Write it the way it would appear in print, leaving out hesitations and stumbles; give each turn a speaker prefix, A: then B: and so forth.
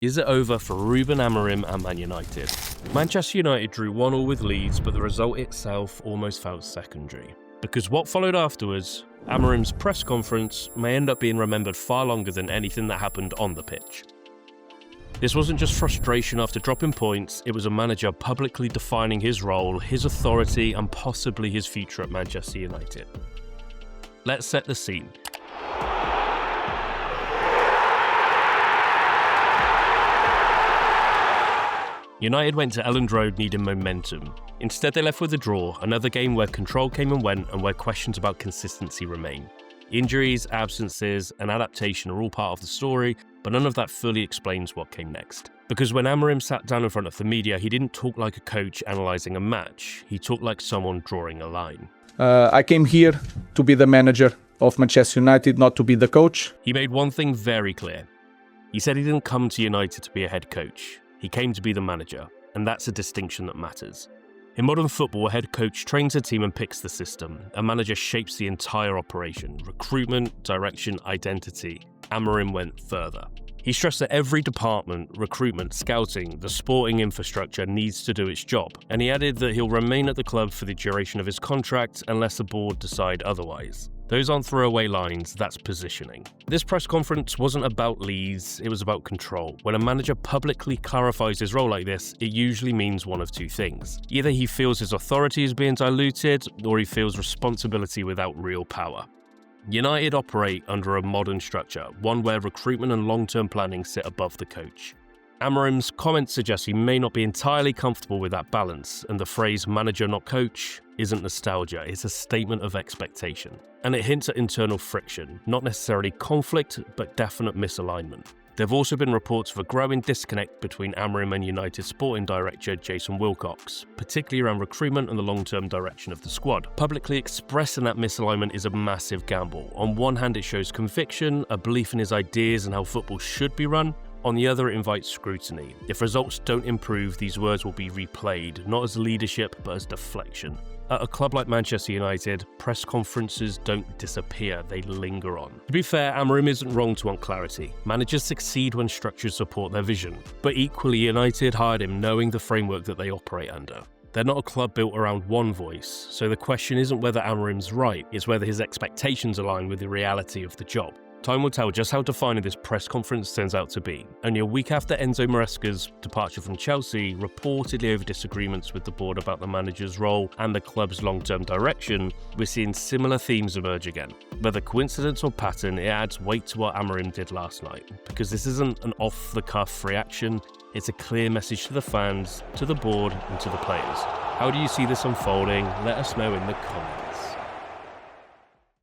A: Is it over for Ruben Amorim and Man United? Manchester United drew 1-1 with Leeds, but the result itself almost felt secondary. Because what followed afterwards, Amorim's press conference, may end up being remembered far longer than anything that happened on the pitch. This wasn't just frustration after dropping points, it was a manager publicly defining his role, his authority, and possibly his future at Manchester United. Let's set the scene. United went to Elland Road needing momentum. Instead, they left with a draw, another game where control came and went and where questions about consistency remain. Injuries, absences, and adaptation are all part of the story, but none of that fully explains what came next. Because when Amorim sat down in front of the media, he didn't talk like a coach analysing a match, he talked like someone drawing a line.
B: I came here to be the manager of Manchester United, not to be the coach.
A: He made one thing very clear. He said he didn't come to United to be a head coach. He came to be the manager, and that's a distinction that matters. In modern football, a head coach trains a team and picks the system. A manager shapes the entire operation: recruitment, direction, identity. Amorim went further. He stressed that every department, recruitment, scouting, the sporting infrastructure needs to do its job, and he added that he'll remain at the club for the duration of his contract unless the board decide otherwise. Those aren't throwaway lines, that's positioning. This press conference wasn't about Leeds, it was about control. When a manager publicly clarifies his role like this, it usually means one of two things. Either he feels his authority is being diluted, or he feels responsibility without real power. United operate under a modern structure, one where recruitment and long-term planning sit above the coach. Amorim's comments suggest he may not be entirely comfortable with that balance, and the phrase manager not coach isn't nostalgia, it's a statement of expectation. And it hints at internal friction, not necessarily conflict, but definite misalignment. There have also been reports of a growing disconnect between Amorim and United sporting director Jason Wilcox, particularly around recruitment and the long-term direction of the squad. Publicly expressing that misalignment is a massive gamble. On one hand, it shows conviction, a belief in his ideas and how football should be run. On the other, it invites scrutiny. If results don't improve, these words will be replayed, not as leadership, but as deflection. At a club like Manchester United, press conferences don't disappear, they linger on. To be fair, Amorim isn't wrong to want clarity. Managers succeed when structures support their vision. But equally, United hired him knowing the framework that they operate under. They're not a club built around one voice, so the question isn't whether Amorim's right, it's whether his expectations align with the reality of the job. Time will tell just how defining this press conference turns out to be. Only a week after Enzo Maresca's departure from Chelsea, reportedly over disagreements with the board about the manager's role and the club's long-term direction, we're seeing similar themes emerge again. Whether coincidence or pattern, it adds weight to what Amorim did last night. Because this isn't an off-the-cuff reaction, it's a clear message to the fans, to the board, and to the players. How do you see this unfolding? Let us know in the comments.